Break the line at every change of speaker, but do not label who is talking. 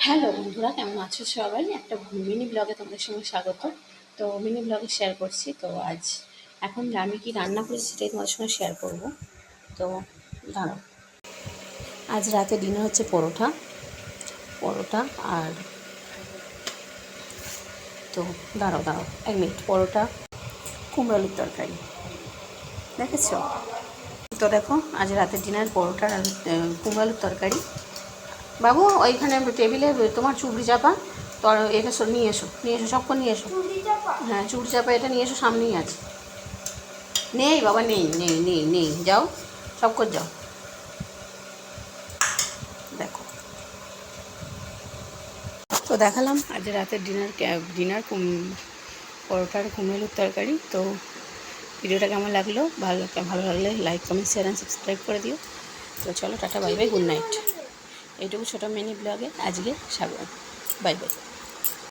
Hello বন্ধুরা, কেমন আছো সবাই? একটা মিনি ব্লগে তোমাদের সঙ্গে স্বাগত। তো মিনি ব্লগে শেয়ার করছি। তো আজ এখন আমি কি রান্না করেছি সেটাই তোমাদের সঙ্গে শেয়ার করব। তো দাঁড়াও, আজ রাতে ডিনার হচ্ছে পরোটা পরোটা আর তো দাঁড়াও দাঁড়াও 1 মিনিট। পরোটা, কুমড়ো আলুর তরকারি, দেখেছো? তো দেখো, আজ রাতের ডিনার পরোটা আর কুমড়ো আলুর তরকারি। বাবু, ওইখানে টেবিলে তোমার চুবড়ি চাপা, তো এটা নিয়ে এসো, নিয়ে এসো, সবক্ষণ নিয়ে এসো। হ্যাঁ, চুবড়ি চাপা এটা নিয়ে এসো, সামনেই আছে। নেই বাবা, নেই নেই নেই নেই, যাও সব করে যাও। দেখো, তো দেখালাম আজ রাতের ডিনার পরোটার কুমড়োর তরকারি। তো ভিডিওটা কেমন লাগলো? ভালো লাগলে like, comment, share and subscribe করে দিও। তো চলো, tata, bye bye, good night. এইটুকু ছোটো মিনি ব্লগে আজকে স্বাগত। Bye bye.